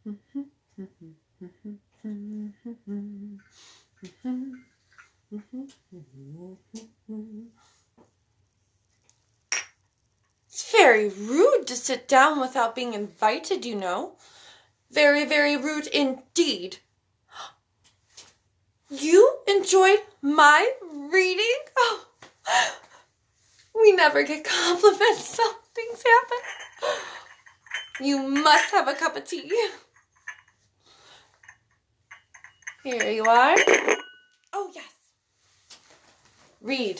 It's very rude to sit down without being invited, you know. Very, very rude indeed. You enjoyed my reading? Oh, we never get compliments, so things happen. You must have a cup of tea. Here you are. Oh, yes. Read.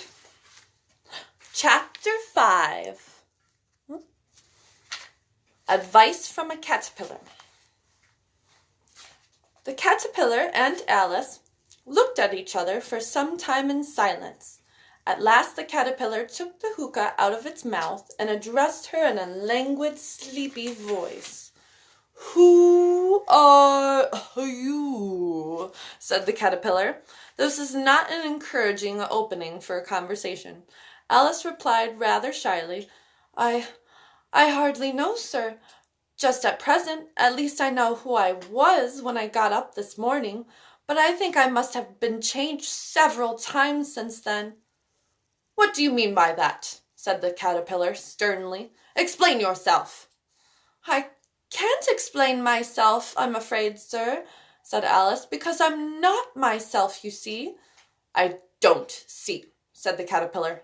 Chapter 5. Advice from a Caterpillar. The caterpillar and Alice looked at each other for some time in silence. At last the caterpillar took the hookah out of its mouth and addressed her in a languid, sleepy voice. "Who are you?" said the caterpillar. This is not an encouraging opening for a conversation. Alice replied rather shyly, I hardly know, sir. Just at present, at least I know who I was when I got up this morning, but I think I must have been changed several times since then." "What do you mean by that?" said the caterpillar sternly. "Explain yourself." "I can't explain myself, I'm afraid, sir," said Alice, "because I'm not myself, you see." "I don't see," said the caterpillar.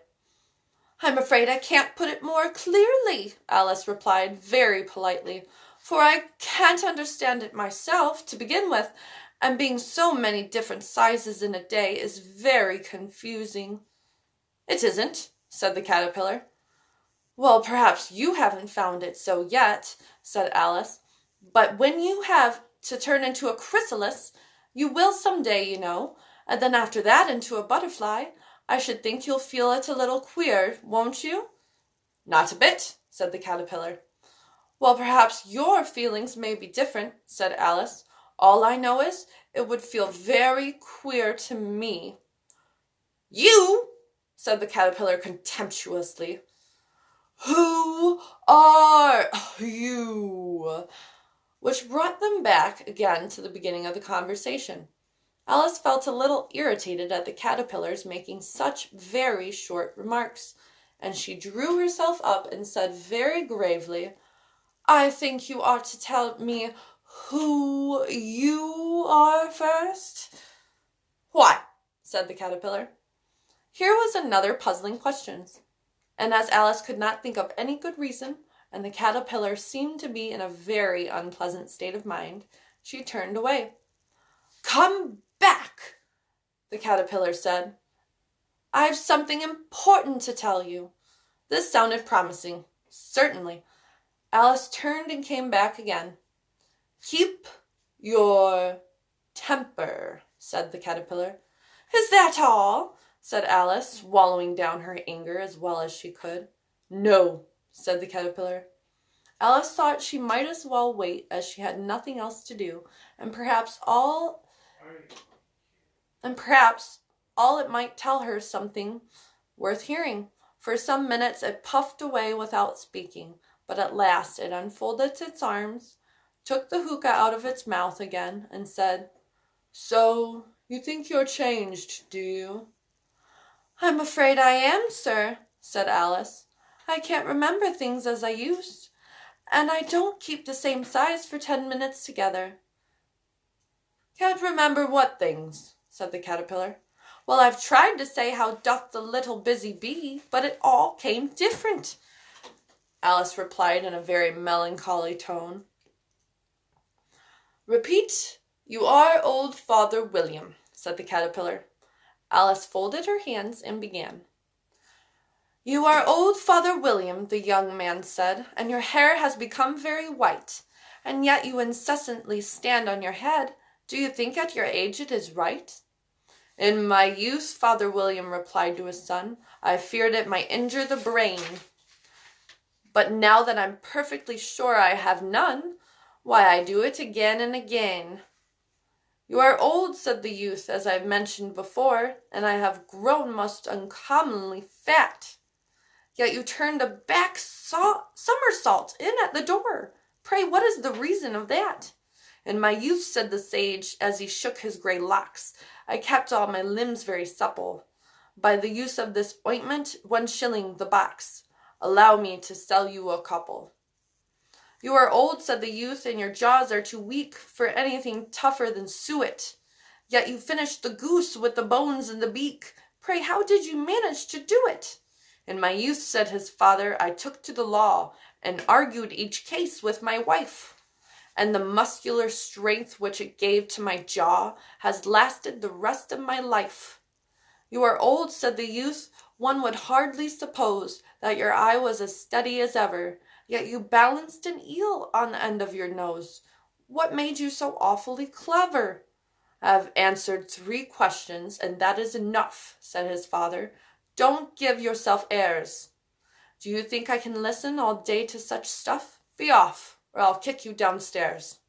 "I'm afraid I can't put it more clearly," Alice replied very politely, "for I can't understand it myself, to begin with, and being so many different sizes in a day is very confusing." "It isn't," said the caterpillar. "Well, perhaps you haven't found it so yet," said Alice, "but when you have to turn into a chrysalis, you will some day, you know, and then after that into a butterfly. I should think you'll feel it a little queer, won't you?" "Not a bit," said the caterpillar. "Well, perhaps your feelings may be different," said Alice. "All I know is it would feel very queer to me." "You!" said the caterpillar contemptuously. "Who are you?" Which brought them back again to the beginning of the conversation. Alice felt a little irritated at the caterpillars making such very short remarks, and she drew herself up and said very gravely, "I think you ought to tell me who you are first." "Why?" said the caterpillar. Here was another puzzling question, and as Alice could not think of any good reason, and the caterpillar seemed to be in a very unpleasant state of mind, she turned away. "Come back," the caterpillar said. "I've something important to tell you." This sounded promising. Certainly. Alice turned and came back again. "Keep your temper," said the caterpillar. "Is that all?" said Alice, swallowing down her anger as well as she could. "No," said the caterpillar. Alice thought she might as well wait, as she had nothing else to do, and perhaps all it might tell her something worth hearing. For some minutes it puffed away without speaking, but at last it unfolded its arms, took the hookah out of its mouth again, and said, "So you think you're changed, do you?" "I'm afraid I am, sir," said Alice. "I can't remember things as I used, and I don't keep the same size for 10 minutes together." "Can't remember what things?" said the caterpillar. "Well, I've tried to say how doth the little busy bee, but it all came different," Alice replied in a very melancholy tone. "Repeat, you are old Father William," said the caterpillar. Alice folded her hands and began. "You are old Father William," the young man said, "and your hair has become very white, and yet you incessantly stand on your head. Do you think at your age it is right?" "In my youth," Father William replied to his son, "I feared it might injure the brain. But now that I'm perfectly sure I have none, why, I do it again and again." "You are old," said the youth, "as I've mentioned before, and I have grown most uncommonly fat. Yet you turned a back somersault in at the door. Pray, what is the reason of that?" "In my youth," said the sage, as he shook his grey locks, "I kept all my limbs very supple. By the use of this ointment, 1 shilling the box. Allow me to sell you a couple." "You are old," said the youth, "and your jaws are too weak for anything tougher than suet. Yet you finished the goose with the bones and the beak. Pray, how did you manage to do it?" "In my youth," said his father, "I took to the law, and argued each case with my wife. And the muscular strength which it gave to my jaw has lasted the rest of my life." "You are old," said the youth. "One would hardly suppose that your eye was as steady as ever, yet you balanced an eel on the end of your nose. What made you so awfully clever?" "I have answered 3 questions, and that is enough," said his father. "Don't give yourself airs. Do you think I can listen all day to such stuff? Be off, or I'll kick you downstairs."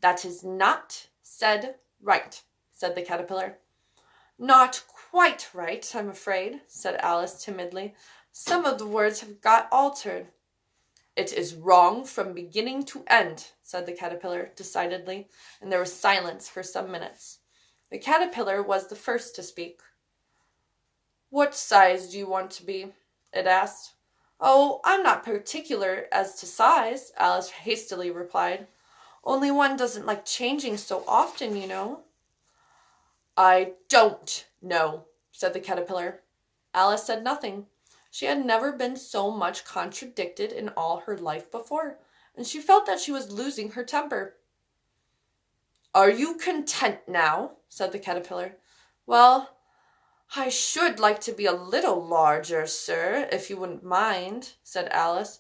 "That is not said right," said the caterpillar. "Not quite right, I'm afraid," said Alice timidly. "Some of the words have got altered." "It is wrong from beginning to end," said the caterpillar decidedly, and there was silence for some minutes. The caterpillar was the first to speak. "What size do you want to be?" it asked. "Oh, I'm not particular as to size," Alice hastily replied. "Only one doesn't like changing so often, you know." "I don't know," said the caterpillar. Alice said nothing. She had never been so much contradicted in all her life before, and she felt that she was losing her temper. "Are you content now?" said the caterpillar. "Well, I should like to be a little larger, sir, if you wouldn't mind," said Alice.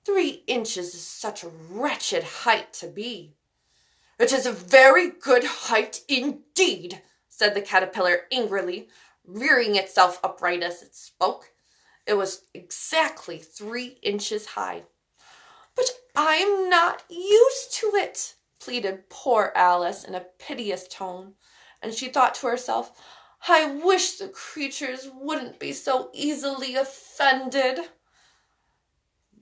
3 inches is such a wretched height to be." "It is a very good height indeed," said the caterpillar angrily, rearing itself upright as it spoke. It was exactly 3 inches high. "But I'm not used to it," pleaded poor Alice in a piteous tone, and she thought to herself, "I wish the creatures wouldn't be so easily offended."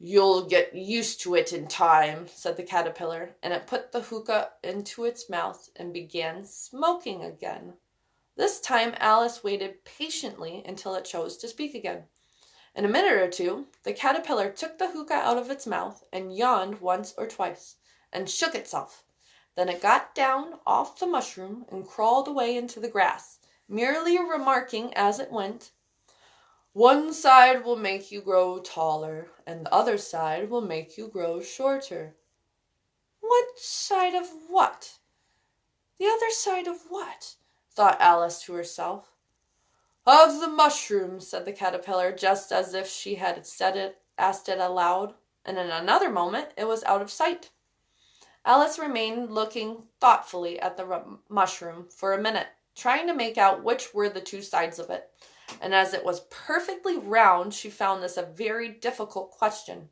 "You'll get used to it in time," said the caterpillar, and it put the hookah into its mouth and began smoking again. This time Alice waited patiently until it chose to speak again. In a minute or two, the caterpillar took the hookah out of its mouth and yawned once or twice, and shook itself. Then it got down off the mushroom and crawled away into the grass, merely remarking as it went, "One side will make you grow taller, and the other side will make you grow shorter." "What side of what? The other side of what?" thought Alice to herself. "Of the mushroom," said the caterpillar, just as if she had asked it aloud, and in another moment it was out of sight. Alice remained looking thoughtfully at the mushroom for a minute, trying to make out which were the 2 sides of it, and as it was perfectly round, she found this a very difficult question.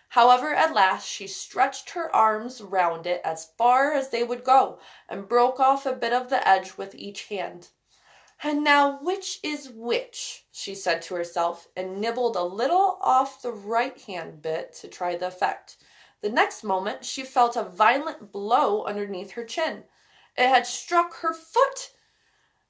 However, at last she stretched her arms round it as far as they would go, and broke off a bit of the edge with each hand. "And now which is which?" she said to herself, and nibbled a little off the right-hand bit to try the effect. The next moment she felt a violent blow underneath her chin. It had struck her foot.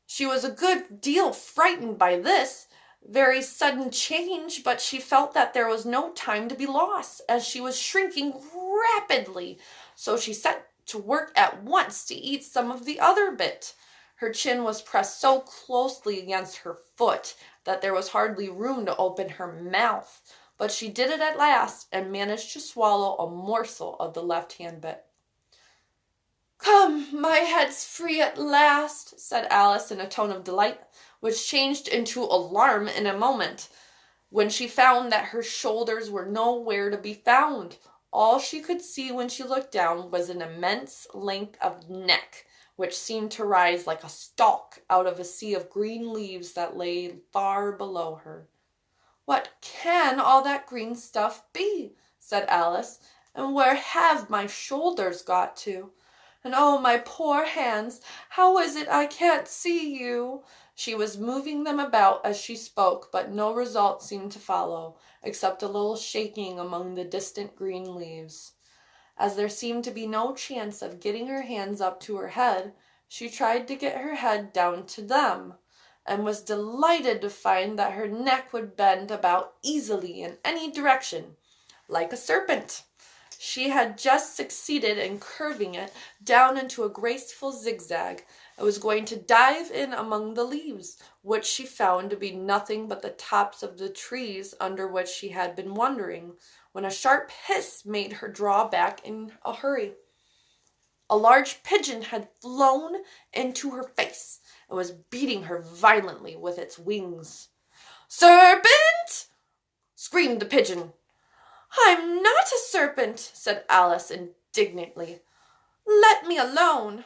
She was a good deal frightened by this very sudden change, but she felt that there was no time to be lost, as she was shrinking rapidly, so she set to work at once to eat some of the other bit. Her chin was pressed so closely against her foot that there was hardly room to open her mouth, but she did it at last and managed to swallow a morsel of the left-hand bit. "Come, my head's free at last," said Alice in a tone of delight, which changed into alarm in a moment, when she found that her shoulders were nowhere to be found. All she could see when she looked down was an immense length of neck, which seemed to rise like a stalk out of a sea of green leaves that lay far below her. "What can all that green stuff be?" said Alice, "and where have my shoulders got to? And oh, my poor hands, how is it I can't see you?" She was moving them about as she spoke, but no result seemed to follow, except a little shaking among the distant green leaves. As there seemed to be no chance of getting her hands up to her head, she tried to get her head down to them, and was delighted to find that her neck would bend about easily in any direction, like a serpent. She had just succeeded in curving it down into a graceful zigzag, and was going to dive in among the leaves, which she found to be nothing but the tops of the trees under which she had been wandering, when a sharp hiss made her draw back in a hurry. A large pigeon had flown into her face and was beating her violently with its wings. "Serpent!" screamed the pigeon. "I'm not a serpent," said Alice indignantly. "Let me alone."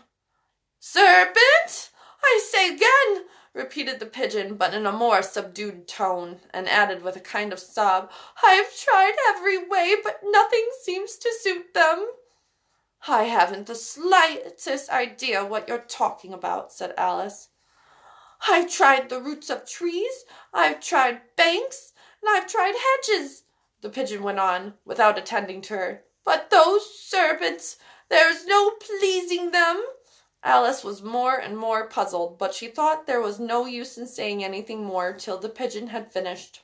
"Serpent! I say again," repeated the pigeon, but in a more subdued tone, and added with a kind of sob, "I've tried every way, but nothing seems to suit them." "I haven't the slightest idea what you're talking about," said Alice. "I've tried the roots of trees, I've tried banks, and I've tried hedges," the pigeon went on, without attending to her. "But those serpents, there's no pleasing them." Alice was more and more puzzled, but she thought there was no use in saying anything more till the pigeon had finished.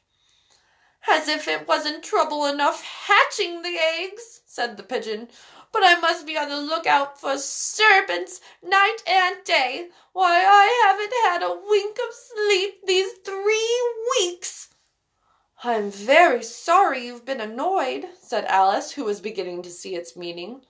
"As if it wasn't trouble enough hatching the eggs," said the pigeon, "but I must be on the lookout for serpents night and day. Why, I haven't had a wink of sleep these 3 weeks." "I'm very sorry you've been annoyed," said Alice, who was beginning to see its meaning.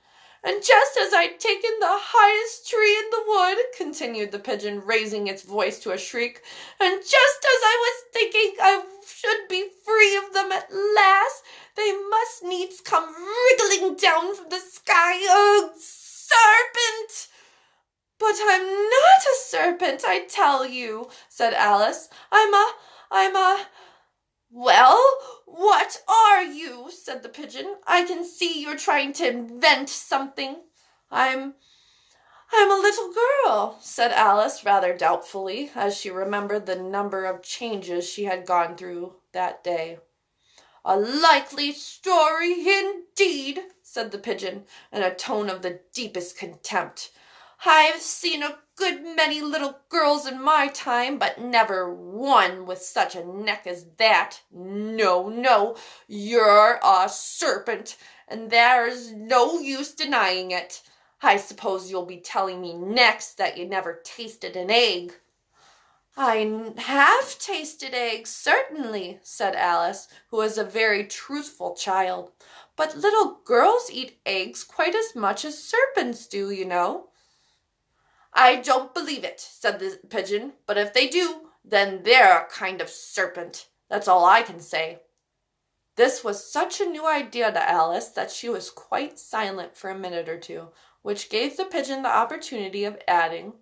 "And just as I'd taken the highest tree in the wood," continued the pigeon, raising its voice to a shriek, "and just as I was thinking I should be free of them at last, they must needs come wriggling down from the sky. Ugh, serpent!" "But I'm not a serpent, I tell you," said Alice. I'm a... "Well, what are you?" said the pigeon. "I can see you're trying to invent something." I'm a little girl," said Alice, rather doubtfully, as she remembered the number of changes she had gone through that day. "A likely story indeed," said the pigeon, in a tone of the deepest contempt. "I've seen a good many little girls in my time, but never one with such a neck as that. No, no, you're a serpent, and there's no use denying it. I suppose you'll be telling me next that you never tasted an egg." "I have tasted eggs, certainly," said Alice, who was a very truthful child. "But little girls eat eggs quite as much as serpents do, you know." "I don't believe it," said the pigeon, "but if they do, then they're a kind of serpent. That's all I can say." This was such a new idea to Alice that she was quite silent for a minute or two, which gave the pigeon the opportunity of adding,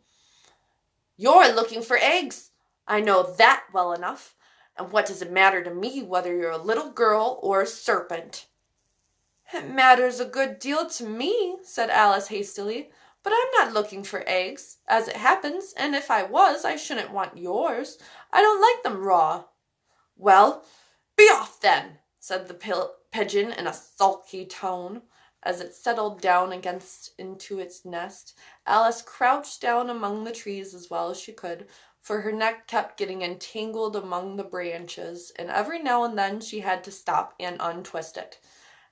"You're looking for eggs. I know that well enough. And what does it matter to me whether you're a little girl or a serpent?" "It matters a good deal to me," said Alice hastily. "But I'm not looking for eggs, as it happens, and if I was, I shouldn't want yours. I don't like them raw." "Well, be off then," said the pigeon in a sulky tone. As it settled down into its nest, Alice crouched down among the trees as well as she could, for her neck kept getting entangled among the branches, and every now and then she had to stop and untwist it.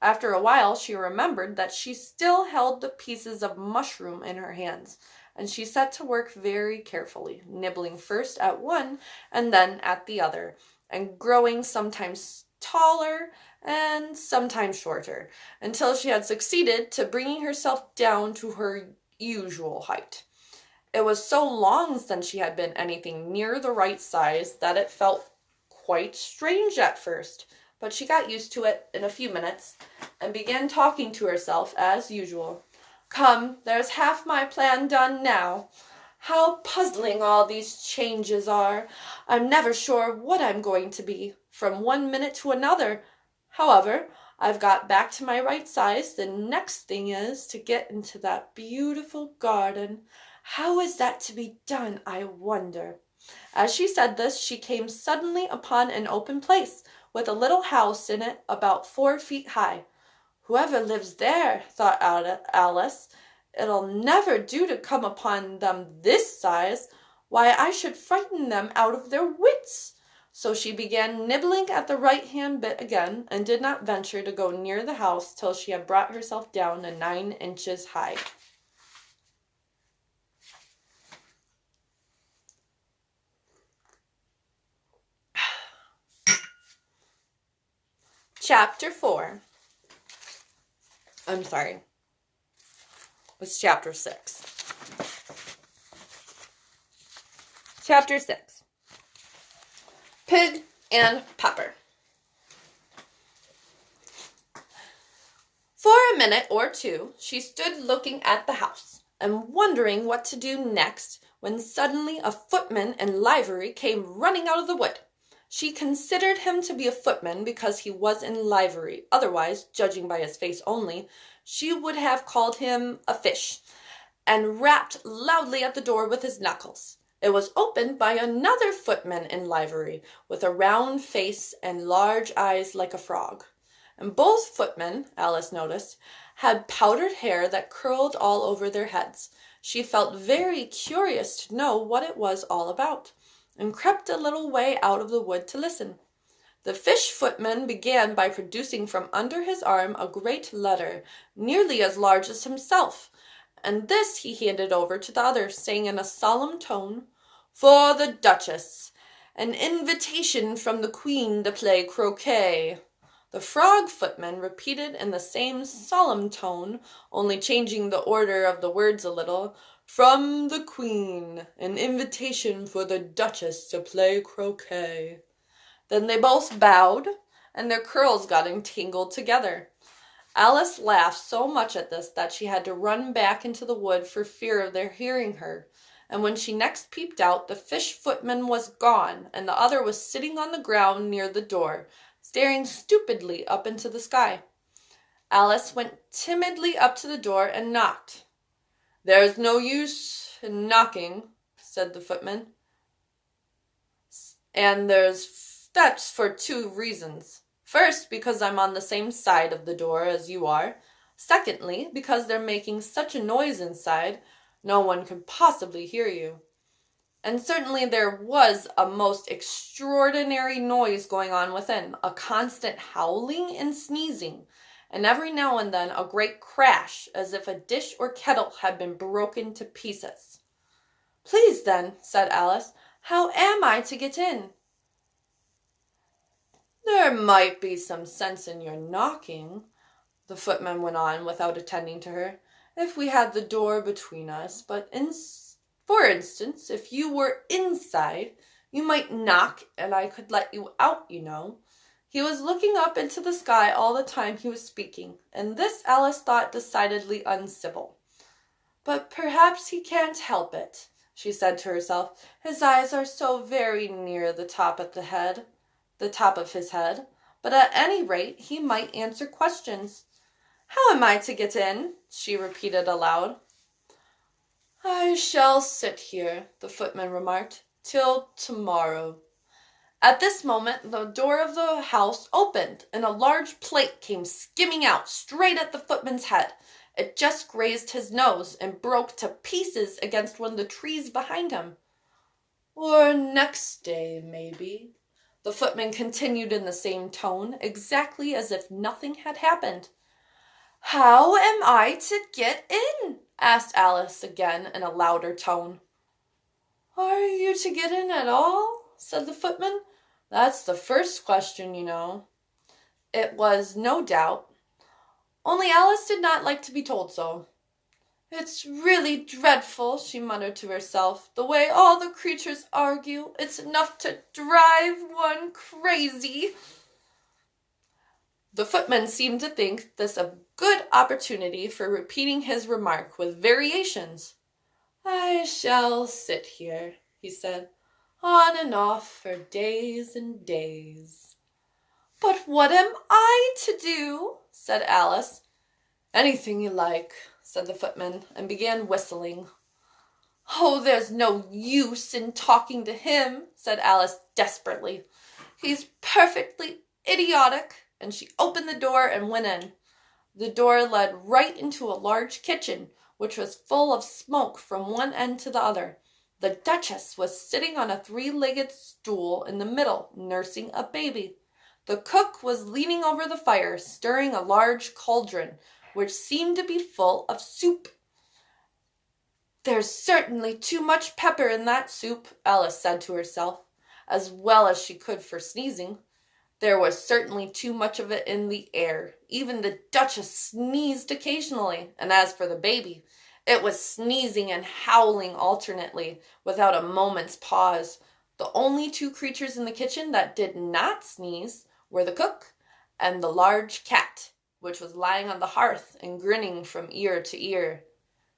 After a while she remembered that she still held the pieces of mushroom in her hands, and she set to work very carefully, nibbling first at one and then at the other, and growing sometimes taller and sometimes shorter, until she had succeeded to bringing herself down to her usual height. It was so long since she had been anything near the right size that it felt quite strange at first, but she got used to it in a few minutes, and began talking to herself as usual. "Come, there's half my plan done now. How puzzling all these changes are. I'm never sure what I'm going to be, from one minute to another. However, I've got back to my right size. The next thing is to get into that beautiful garden. How is that to be done, I wonder?" As she said this, she came suddenly upon an open place, with a little house in it about 4 feet high. Whoever lives there, thought Alice, it'll never do to come upon them this size. Why, I should frighten them out of their wits. So she began nibbling at the right-hand bit again, and did not venture to go near the house till she had brought herself down to 9 inches high. Chapter 4. I'm sorry. It's chapter 6. Chapter 6. Pig and Pepper. For a minute or two, she stood looking at the house and wondering what to do next, when suddenly a footman in livery came running out of the wood. She considered him to be a footman because he was in livery. Otherwise, judging by his face only, she would have called him a fish, and rapped loudly at the door with his knuckles. It was opened by another footman in livery, with a round face and large eyes like a frog. And both footmen, Alice noticed, had powdered hair that curled all over their heads. She felt very curious to know what it was all about, and crept a little way out of the wood to listen. The fish footman began by producing from under his arm a great letter, nearly as large as himself, and this he handed over to the other, saying in a solemn tone, "For the Duchess, an invitation from the Queen to play croquet." The frog footman repeated in the same solemn tone, only changing the order of the words a little, "From the Queen, an invitation for the Duchess to play croquet." Then they both bowed, and their curls got entangled together. Alice laughed so much at this that she had to run back into the wood for fear of their hearing her, and when she next peeped out, the fish footman was gone, and the other was sitting on the ground near the door, staring stupidly up into the sky. Alice went timidly up to the door and knocked. "There's no use in knocking," said the footman, "and that's for 2 reasons. First, because I'm on the same side of the door as you are. Secondly, because they're making such a noise inside, no one could possibly hear you." And certainly there was a most extraordinary noise going on within, a constant howling and sneezing, and every now and then a great crash, as if a dish or kettle had been broken to pieces. "Please then," said Alice, "how am I to get in?" "There might be some sense in your knocking," the footman went on without attending to her, "if we had the door between us, but for instance, if you were inside, you might knock and I could let you out, you know." He was looking up into the sky all the time he was speaking, and this Alice thought decidedly uncivil. "But perhaps he can't help it," she said to herself. "His eyes are so very near the top of his head. But at any rate, he might answer questions. How am I to get in?" she repeated aloud. "I shall sit here," the footman remarked, "till tomorrow." At this moment the door of the house opened, and a large plate came skimming out straight at the footman's head. It just grazed his nose and broke to pieces against one of the trees behind him. "Or next day, maybe," the footman continued in the same tone, exactly as if nothing had happened. "How am I to get in?" asked Alice again in a louder tone. "Are you to get in at all?" said the footman. "That's the first question, you know." It was, no doubt, only Alice did not like to be told so. "It's really dreadful," she muttered to herself, "the way all the creatures argue. It's enough to drive one crazy." The footman seemed to think this a good opportunity for repeating his remark with variations. "I shall sit here," he said, "on and off for days and days." "But what am I to do?" said Alice. "Anything you like," said the footman, and began whistling. "Oh, there's no use in talking to him," said Alice desperately. "He's perfectly idiotic," and she opened the door and went in. The door led right into a large kitchen, which was full of smoke from one end to the other. The Duchess was sitting on a three-legged stool in the middle, nursing a baby. The cook was leaning over the fire, stirring a large cauldron, which seemed to be full of soup. "There's certainly too much pepper in that soup," Alice said to herself, as well as she could for sneezing. There was certainly too much of it in the air. Even the Duchess sneezed occasionally, and as for the baby, it was sneezing and howling alternately, without a moment's pause. The only two creatures in the kitchen that did not sneeze were the cook and the large cat, which was lying on the hearth and grinning from ear to ear.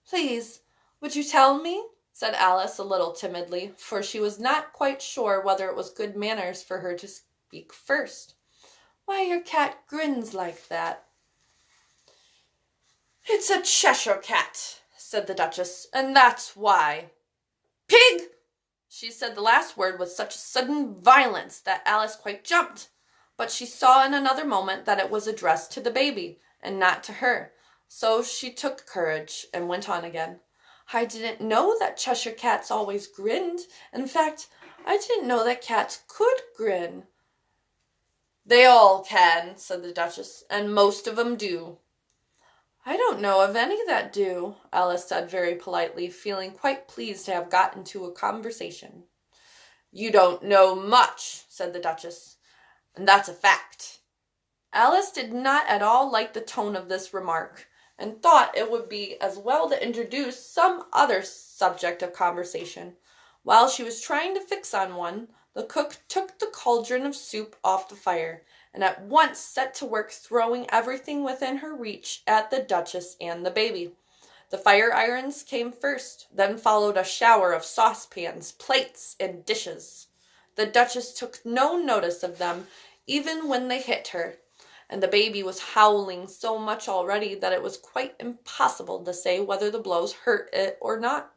"Please, would you tell me?" said Alice a little timidly, for she was not quite sure whether it was good manners for her to speak first. "Why your cat grins like that." "It's a Cheshire cat," said the Duchess, "and that's why." "Pig!" She said the last word with such sudden violence that Alice quite jumped, but she saw in another moment that it was addressed to the baby, and not to her, so she took courage and went on again. "I didn't know that Cheshire cats always grinned. In fact, I didn't know that cats could grin." "They all can," said the Duchess, "and most of 'em do." "I don't know of any that do," Alice said very politely, feeling quite pleased to have got into a conversation. "You don't know much," said the Duchess, "and that's a fact." Alice did not at all like the tone of this remark, and thought it would be as well to introduce some other subject of conversation. While she was trying to fix on one, the cook took the cauldron of soup off the fire, and at once set to work throwing everything within her reach at the Duchess and the baby. The fire irons came first, then followed a shower of saucepans, plates, and dishes. The Duchess took no notice of them, even when they hit her, and the baby was howling so much already that it was quite impossible to say whether the blows hurt it or not.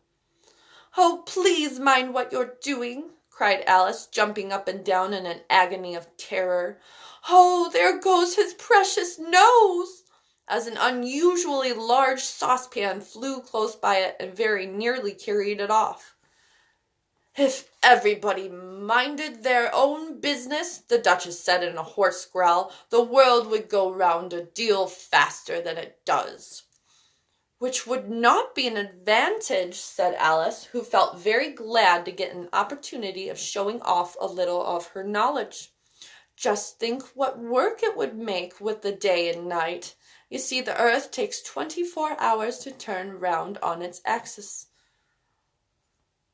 "Oh, please mind what you're doing," cried Alice, jumping up and down in an agony of terror. "Oh, there goes his precious nose!" as an unusually large saucepan flew close by it and very nearly carried it off. "If everybody minded their own business," the Duchess said in a hoarse growl, "the world would go round a deal faster than it does." "Which would not be an advantage," said Alice, who felt very glad to get an opportunity of showing off a little of her knowledge. "Just think what work it would make with the day and night. You see, the earth takes 24 hours to turn round on its axis."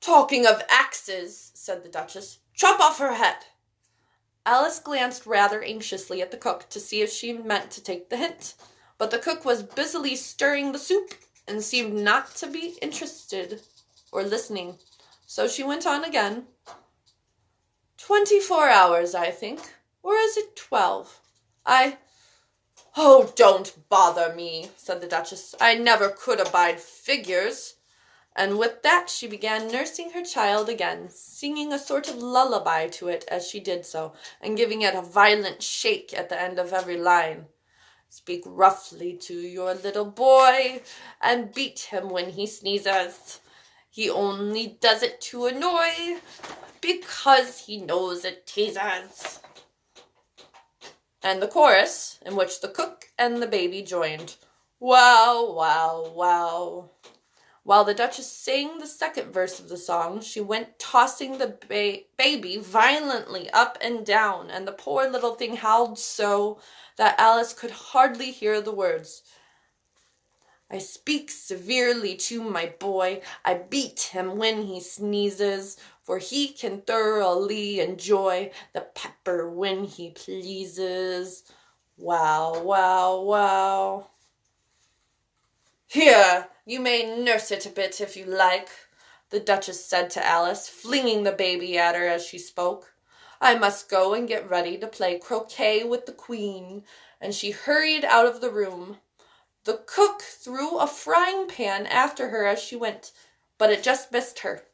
"Talking of axes," said the Duchess, "chop off her head." Alice glanced rather anxiously at the cook to see if she meant to take the hint, but the cook was busily stirring the soup and seemed not to be interested or listening, so she went on again. 24 hours, I think, or is it 12? "Oh, don't bother me," said the Duchess. "I never could abide figures." And with that she began nursing her child again, singing a sort of lullaby to it as she did so, and giving it a violent shake at the end of every line. "Speak roughly to your little boy, and beat him when he sneezes. He only does it to annoy, because he knows it teases." And the chorus, in which the cook and the baby joined. Wow, wow, wow. While the Duchess sang the second verse of the song, she went tossing the baby violently up and down, and the poor little thing howled so that Alice could hardly hear the words. "I speak severely to my boy. I beat him when he sneezes, for he can thoroughly enjoy the pepper when he pleases. Wow, wow, wow." "Here, you may nurse it a bit if you like," the Duchess said to Alice, flinging the baby at her as she spoke. "I must go and get ready to play croquet with the Queen," and she hurried out of the room. The cook threw a frying pan after her as she went, but it just missed her.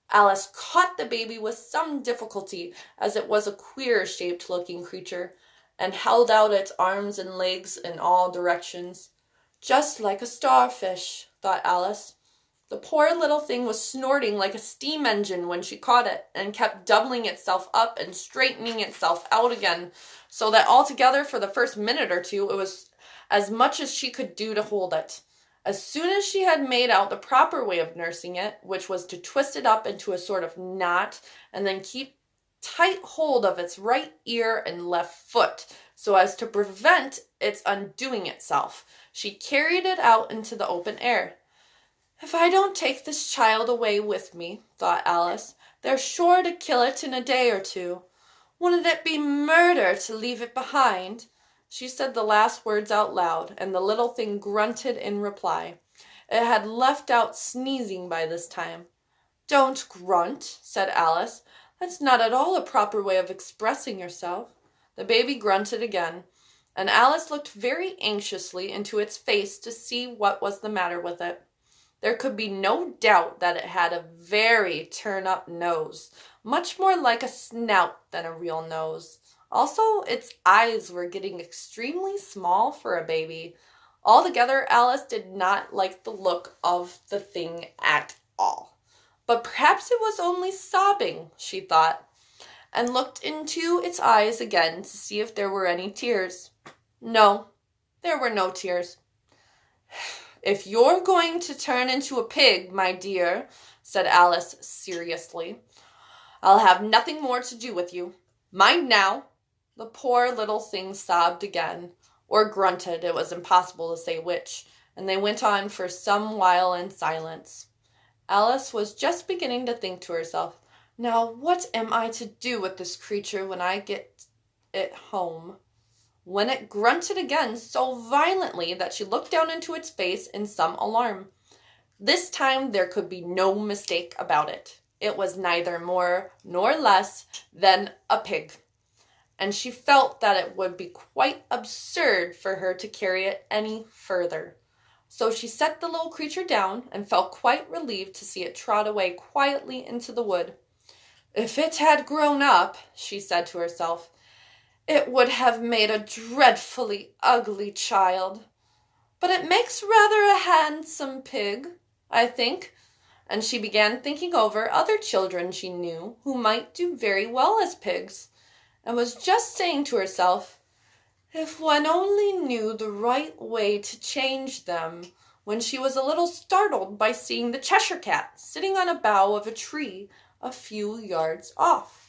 Alice caught the baby with some difficulty, as it was a queer-shaped-looking creature, and held out its arms and legs in all directions. Just like a starfish, thought Alice. The poor little thing was snorting like a steam engine when she caught it, and kept doubling itself up and straightening itself out again, so that altogether for the first minute or two it was as much as she could do to hold it. As soon as she had made out the proper way of nursing it, which was to twist it up into a sort of knot, and then keep tight hold of its right ear and left foot, so as to prevent its undoing itself, she carried it out into the open air. If I don't take this child away with me, thought Alice, they're sure to kill it in a day or two. Wouldn't it be murder to leave it behind? She said the last words out loud, and the little thing grunted in reply. It had left out sneezing by this time. Don't grunt, said Alice. That's not at all a proper way of expressing yourself. The baby grunted again, and Alice looked very anxiously into its face to see what was the matter with it. There could be no doubt that it had a very turn-up nose, much more like a snout than a real nose. Also, its eyes were getting extremely small for a baby. Altogether, Alice did not like the look of the thing at all. But perhaps it was only sobbing, she thought, and looked into its eyes again to see if there were any tears. No, there were no tears. If you're going to turn into a pig, my dear, said Alice seriously, I'll have nothing more to do with you. Mind now. The poor little thing sobbed again, or grunted, it was impossible to say which, and they went on for some while in silence. Alice was just beginning to think to herself, now what am I to do with this creature when I get it home? When it grunted again so violently that she looked down into its face in some alarm. This time there could be no mistake about it. It was neither more nor less than a pig, and she felt that it would be quite absurd for her to carry it any further. So she set the little creature down and felt quite relieved to see it trot away quietly into the wood. If it had grown up, she said to herself, it would have made a dreadfully ugly child. But it makes rather a handsome pig, I think. And she began thinking over other children she knew who might do very well as pigs, and was just saying to herself, if one only knew the right way to change them, when she was a little startled by seeing the Cheshire Cat sitting on a bough of a tree a few yards off.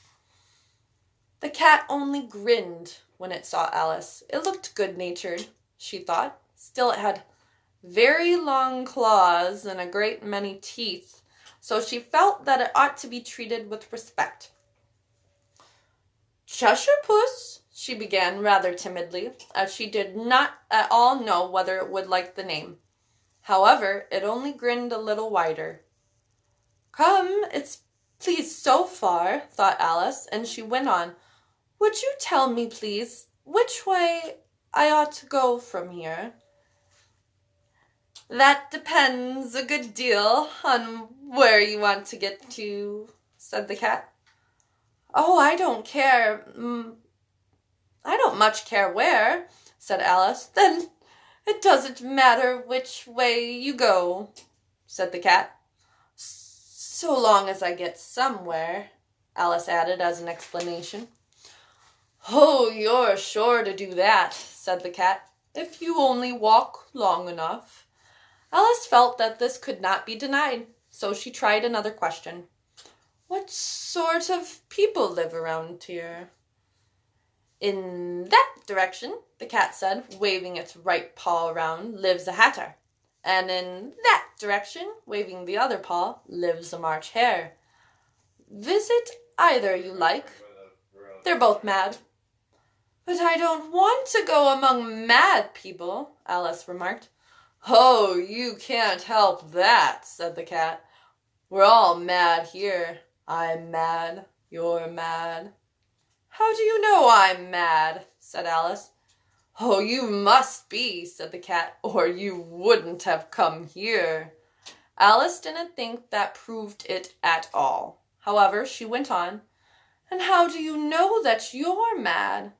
The cat only grinned when it saw Alice. It looked good-natured, she thought. Still, it had very long claws and a great many teeth, so she felt that it ought to be treated with respect. Cheshire Puss, she began rather timidly, as she did not at all know whether it would like the name. However, it only grinned a little wider. Come, it's pleased so far, thought Alice, and she went on. Would you tell me, please, which way I ought to go from here? That depends a good deal on where you want to get to, said the cat. Oh, I don't care. I don't much care where, said Alice. Then it doesn't matter which way you go, said the cat. So long as I get somewhere, Alice added as an explanation. Oh, you're sure to do that, said the cat, if you only walk long enough. Alice felt that this could not be denied, so she tried another question. What sort of people live around here? In that direction, the cat said, waving its right paw around, lives a hatter. And in that direction, waving the other paw, lives a March hare. Visit either you like. They're both mad. But I don't want to go among mad people, Alice remarked. Oh, you can't help that, said the cat. We're all mad here. I'm mad. You're mad. How do you know I'm mad? Said Alice. Oh, you must be, said the cat, or you wouldn't have come here. Alice didn't think that proved it at all. However, she went on. And how do you know that you're mad?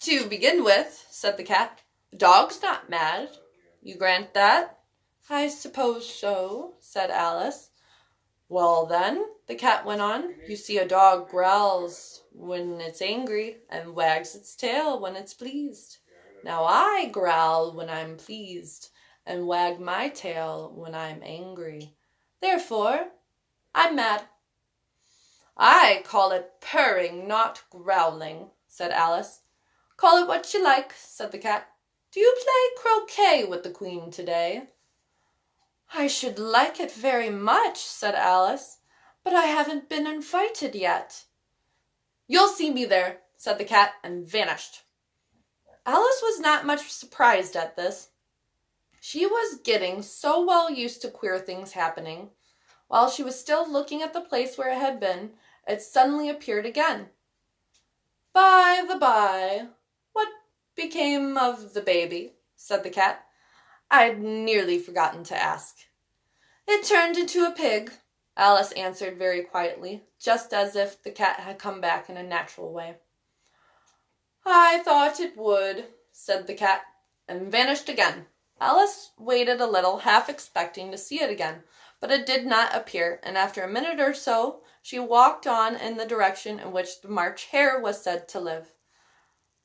To begin with, said the cat, a dog's not mad. You grant that? I suppose so, said Alice. Well then, the cat went on, you see a dog growls when it's angry and wags its tail when it's pleased. Now I growl when I'm pleased and wag my tail when I'm angry. Therefore, I'm mad. I call it purring, not growling, said Alice. Call it what you like, said the cat. Do you play croquet with the Queen today? I should like it very much, said Alice, but I haven't been invited yet. You'll see me there, said the cat, and vanished. Alice was not much surprised at this. She was getting so well used to queer things happening. While she was still looking at the place where it had been, it suddenly appeared again. By the by, what became of the baby? Said the cat. I'd nearly forgotten to ask. It turned into a pig, Alice answered very quietly, just as if the cat had come back in a natural way. I thought it would, said the cat, and vanished again. Alice waited a little, half expecting to see it again, but it did not appear, and after a minute or so, she walked on in the direction in which the March Hare was said to live.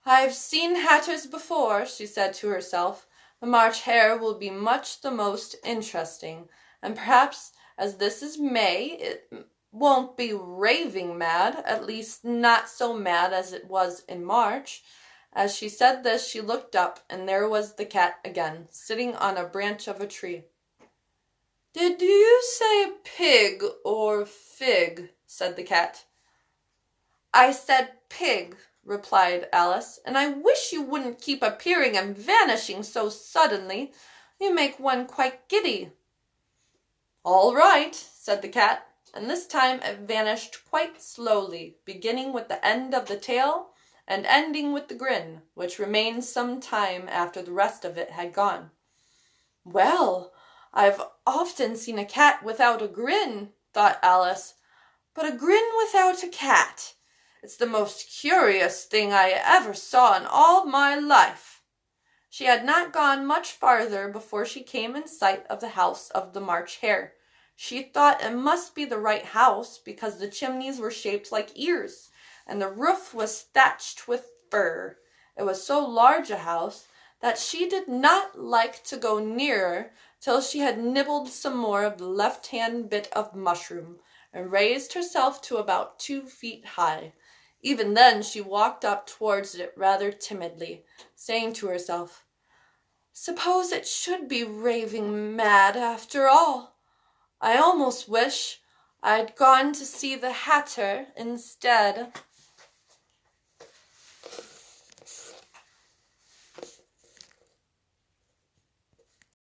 I've seen Hattress before, she said to herself. The March Hare will be much the most interesting, and perhaps, as this is May, it won't be raving mad, at least not so mad as it was in March. As she said this, she looked up, and there was the cat again, sitting on a branch of a tree. Did you say pig or fig? Said the cat. I said pig, replied Alice, and I wish you wouldn't keep appearing and vanishing so suddenly. You make one quite giddy. All right, said the cat, and this time it vanished quite slowly, beginning with the end of the tail and ending with the grin, which remained some time after the rest of it had gone. Well, I've often seen a cat without a grin, thought Alice, but a grin without a cat. It's the most curious thing I ever saw in all my life. She had not gone much farther before she came in sight of the house of the March Hare. She thought it must be the right house because the chimneys were shaped like ears, and the roof was thatched with fur. It was so large a house that she did not like to go nearer till she had nibbled some more of the left-hand bit of mushroom and raised herself to about 2 feet high. Even then she walked up towards it rather timidly, saying to herself, Suppose it should be raving mad after all. I almost wish I'd gone to see the Hatter instead.